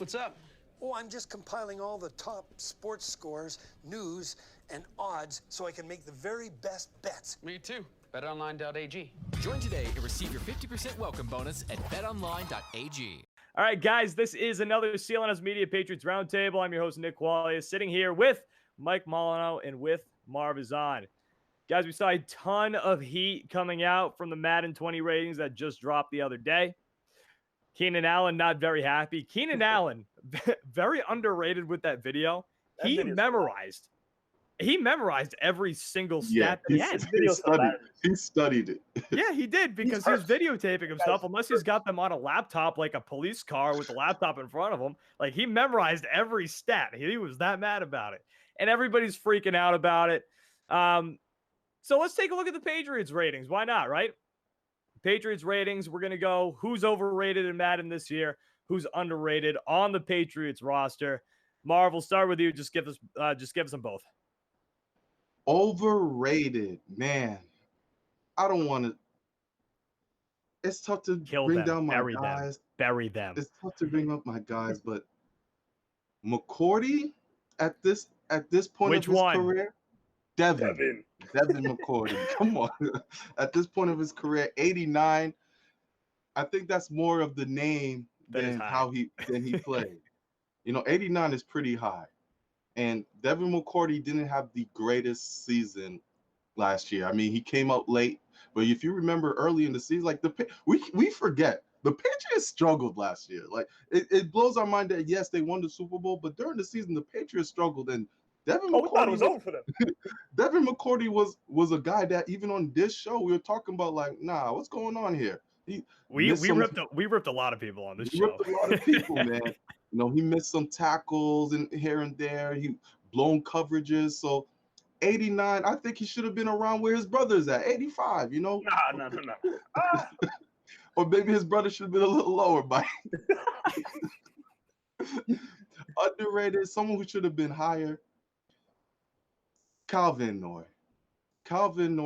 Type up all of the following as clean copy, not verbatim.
What's up? Oh, I'm just compiling all the top sports scores, news, and odds so I can make the very best bets. Me too. BetOnline.ag. Join today and receive your 50% welcome bonus at betonline.ag. All right, guys, this is another CLNS Media Patriots Roundtable. I'm your host, Nick Qualia, sitting here with Mike Molyneux and with Marv is on. Guys, we saw a ton of heat coming out from the Madden 20 ratings that just dropped the other day. Keenan Allen, not very happy. Keenan Allen, very underrated with that video. He memorized every single stat that he had. He studied it. Yeah, he did, because he was videotaping himself, unless he's got them on a laptop like a police car with a laptop in front of him. Like, he memorized every stat. He was that mad about it. And everybody's freaking out about it. So let's take a look at the Patriots ratings. Why not, right? Patriots ratings, we're going to go who's overrated in Madden this year, who's underrated on the Patriots roster. Marv, we'll start with you. Just give us them both. Overrated, man. I don't want to. It's tough to bring down my guys. Bury them. It's tough to bring up my guys, but McCourty at this point of his career, Devin McCourty. Come on. At this point of his career, 89. I think that's more of the name than he played. 89 is pretty high. And Devin McCourty didn't have the greatest season last year. I mean, he came out late, but if you remember early in the season, like we forget the Patriots struggled last year. Like it blows our mind that yes, they won the Super Bowl, but during the season the Patriots struggled, and Devin McCourty was over for them. Devin McCourty was a guy that even on this show we were talking about, like, nah, what's going on here? We ripped a lot of people on this show. Ripped a lot of people, man. He missed some tackles and here and there. He blown coverages. So 89, I think he should have been around where his brother's at. 85, No. Or maybe his brother should have been a little lower by. Underrated, someone who should have been higher. Calvin Noy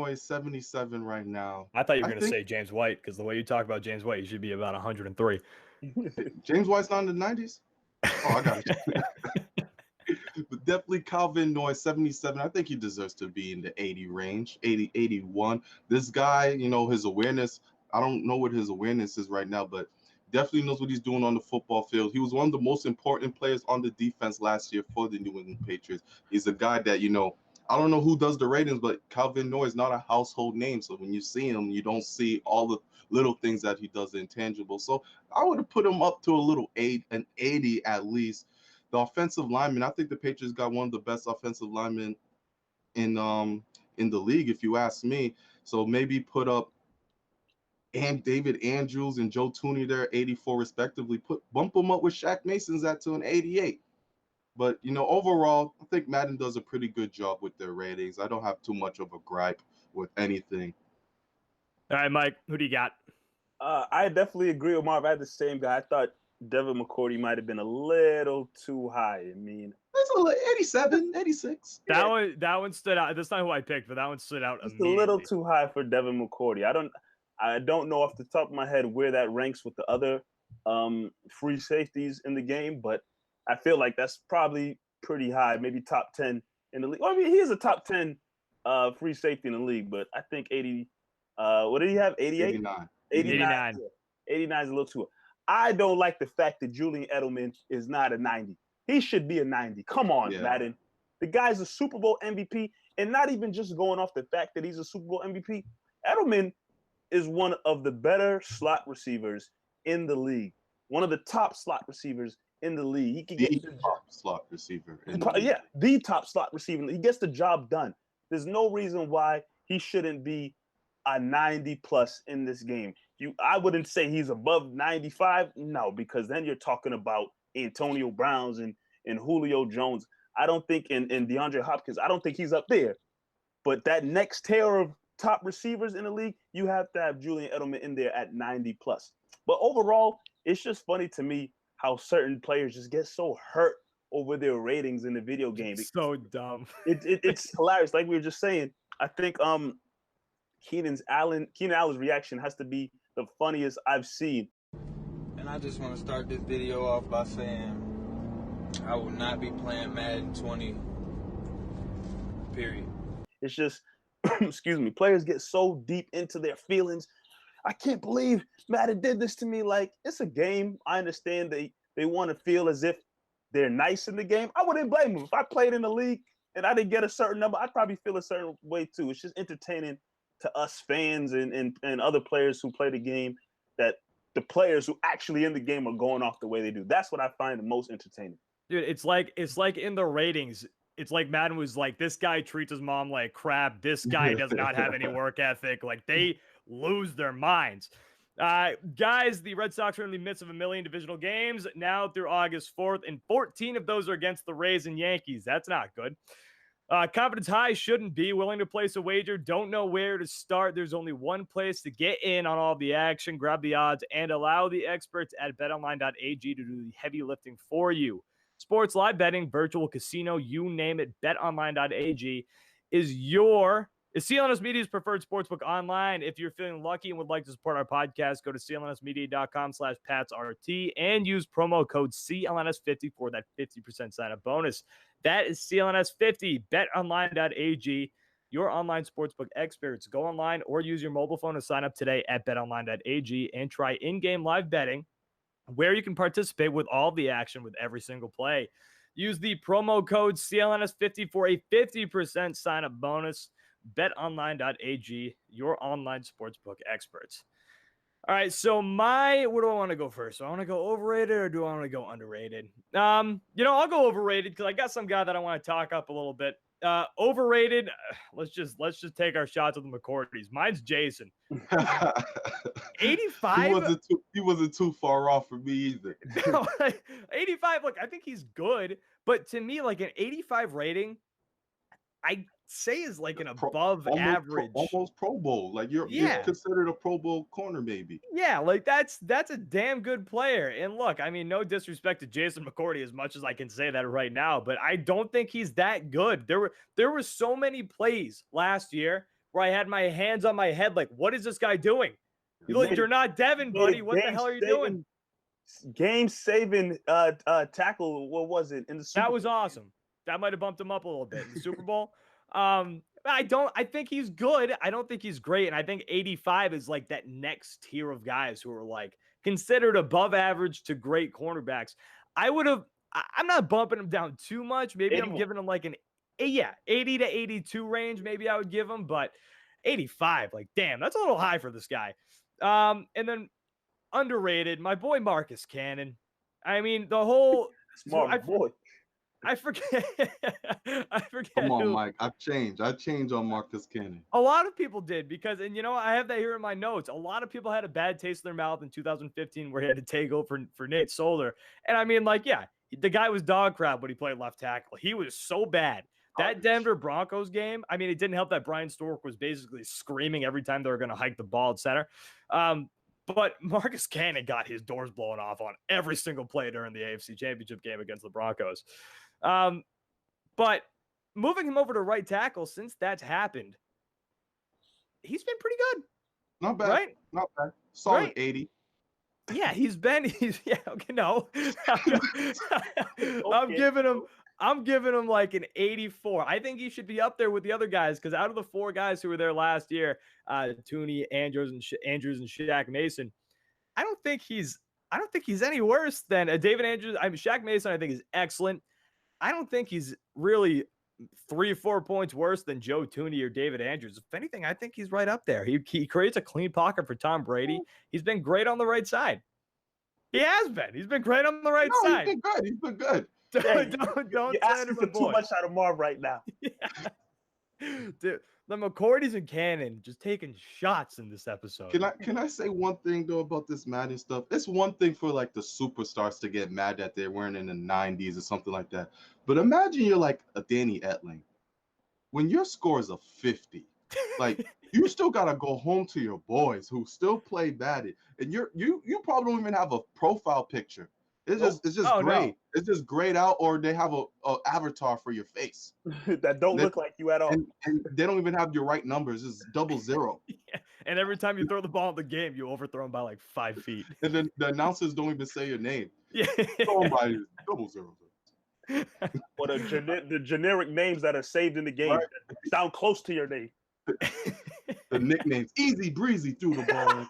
is 77 right now. I thought you were going to say James White, because the way you talk about James White, he should be about 103. James White's not in the 90s? Oh, I got it. But definitely Calvin Noy, 77. I think he deserves to be in the 80 range, 80, 81. This guy, his awareness, I don't know what his awareness is right now, but definitely knows what he's doing on the football field. He was one of the most important players on the defense last year for the New England Patriots. He's a guy that, I don't know who does the ratings, but Calvin Noy is not a household name. So when you see him, you don't see all the little things that he does intangible. So I would have put him up to an 80 at least. The offensive lineman, I think the Patriots got one of the best offensive linemen in the league, if you ask me. So maybe put up David Andrews and Joe Tooney there, 84 respectively. Bump them up with Shaq Mason's to an 88. But, overall, I think Madden does a pretty good job with their ratings. I don't have too much of a gripe with anything. All right, Mike, who do you got? I definitely agree with Marv. I had the same guy. I thought Devin McCourty might have been a little too high. I mean, it's a little 87, 86. That one stood out. That's not who I picked, but that one stood out. It's a little too high for Devin McCourty. I don't know off the top of my head where that ranks with the other free safeties in the game, but I feel like that's probably pretty high, maybe top 10 in the league. Well, I mean, he is a top 10 free safety in the league, but I think 80. What did he have? 88? 89. 89 is a little too. I don't like the fact that Julian Edelman is not a 90. He should be a 90. Come on, Madden. The guy's a Super Bowl MVP, and not even just going off the fact that he's a Super Bowl MVP. Edelman is one of the better slot receivers in the league. One of the top slot receivers in the league. He can get the top slot receiver. The top slot receiver. He gets the job done. There's no reason why he shouldn't be a 90 plus in this game. I wouldn't say he's above 95. No, because then you're talking about Antonio Browns and Julio Jones. I don't think in DeAndre Hopkins, I don't think he's up there. But that next tier of top receivers in the league, you have to have Julian Edelman in there at 90 plus. But overall, it's just funny to me how certain players just get so hurt over their ratings in the video game. It's so dumb. It's hilarious. Like we were just saying, I think Keenan Allen's reaction has to be the funniest I've seen. And I just want to start this video off by saying I will not be playing Madden 20. Period. It's just, excuse me, players get so deep into their feelings. I can't believe Madden did this to me. Like, it's a game. I understand they want to feel as if they're nice in the game. I wouldn't blame them. If I played in the league and I didn't get a certain number, I'd probably feel a certain way too. It's just entertaining to us fans and other players who play the game, that the players who actually in the game are going off the way they do. That's what I find the most entertaining. Dude, it's like in the ratings. It's like Madden was like, this guy treats his mom like crap. This guy does not have any work ethic. Like, they lose their minds. Guys, the Red Sox are in the midst of 1 million divisional games now through August 4th, and 14 of those are against the Rays and Yankees. That's not good. Confidence high shouldn't be. Willing to place a wager, don't know where to start. There's only one place to get in on all the action. Grab the odds and allow the experts at betonline.ag to do the heavy lifting for you. Sports, live betting, virtual casino, you name it, betonline.ag is CLNS Media's preferred sportsbook online. If you're feeling lucky and would like to support our podcast, go to clnsmedia.com/PatsRT and use promo code CLNS50 for that 50% sign-up bonus. That is CLNS50, betonline.ag, your online sportsbook experts. Go online or use your mobile phone to sign up today at betonline.ag and try in-game live betting, where you can participate with all the action with every single play. Use the promo code CLNS50 for a 50% sign-up bonus. BetOnline.ag, your online sportsbook experts. All right, so where do I want to go first? Do I want to go overrated or do I want to go underrated? I'll go overrated because I got some guy that I want to talk up a little bit. Overrated, let's just take our shots with the McCourties. Mine's Jason. 85. He wasn't too far off for me either. No, 85. Look, I think he's good, but to me, like an 85 rating, I say is like an above average, almost Pro Bowl. Like you're considered a Pro Bowl corner, maybe. Yeah, like that's a damn good player. And look, I mean, no disrespect to Jason McCourty as much as I can say that right now, but I don't think he's that good. There were so many plays last year where I had my hands on my head, like, what is this guy doing? You're not Devin, buddy. What the hell are you doing? Game-saving tackle. What was it in the Super Bowl? That was awesome. That might have bumped him up a little bit in the Super Bowl. I think he's good. I don't think he's great. And I think 85 is like that next tier of guys who are like considered above average to great cornerbacks. I'm not bumping him down too much. Maybe I'm giving him like 80 to 82 range. Maybe I would give him, but 85, like, damn, that's a little high for this guy. And then underrated, my boy Marcus Cannon. I mean, the whole boy. I forget. Come on, Mike. I changed on Marcus Cannon. A lot of people did because, and I have that here in my notes. A lot of people had a bad taste in their mouth in 2015 where he had to take over for Nate Solder. And I mean, like, yeah, the guy was dog crap when he played left tackle. He was so bad. That Denver Broncos game, I mean, it didn't help that Brian Stork was basically screaming every time they were going to hike the ball at center. But Marcus Cannon got his doors blown off on every single play during the AFC Championship game against the Broncos. But moving him over to right tackle, since that's happened, he's been pretty good. Not bad. Right? Not bad. Solid Right? 80. Yeah, okay, no. I'm giving him like an 84. I think he should be up there with the other guys because out of the four guys who were there last year, Tooney, Andrews, and Shaq Mason, I don't think he's any worse than David Andrews. Shaq Mason, I think, is excellent. I don't think he's really 3 or 4 points worse than Joe Tooney or David Andrews. If anything, I think he's right up there. He creates a clean pocket for Tom Brady. He's been great on the right side. He has been. He's been great on the right side. He's been good. Don't You're asking for too much out of Marv right now. Yeah. Dude, the McCourties and Cannon just taking shots in this episode. Can I say one thing though about this Madden stuff? It's one thing for like the superstars to get mad that they're wearing in the 90s or something like that. But imagine you're like a Danny Etling. When your score is a 50, like you still gotta go home to your boys who still play Madden, and you probably don't even have a profile picture. It's just great. No. It's just grayed out, or they have a avatar for your face that don't look like you at all. And they don't even have your right numbers. It's 00. Yeah. And every time you throw the ball in the game, you overthrow them by like 5 feet. And then the announcers don't even say your name. Yeah. Throw them by 00. Or the generic names that are saved in the game Right. sound close to your name. The nicknames Easy Breezy through the ball.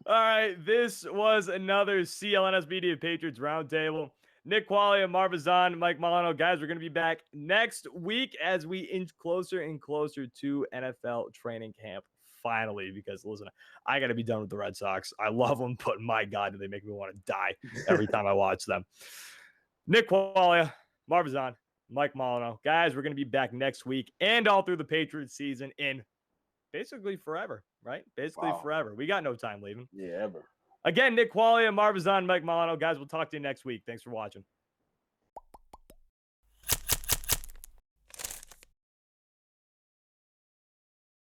All right, this was another CLNS Media Patriots Roundtable. Nick Qualia, Marv, Mike Molino. Guys, we're going to be back next week as we inch closer and closer to NFL training camp finally, because listen, I got to be done with the Red Sox. I love them, but my God, do they make me want to die every time I watch them. Nick Qualia, Marv, Mike Molino. Guys, we're going to be back next week and all through the Patriots season in basically forever, right? Basically forever. We got no time leaving. Yeah, ever. Again, Nick Qualia, Marv, Mike Molino. Guys, we'll talk to you next week. Thanks for watching.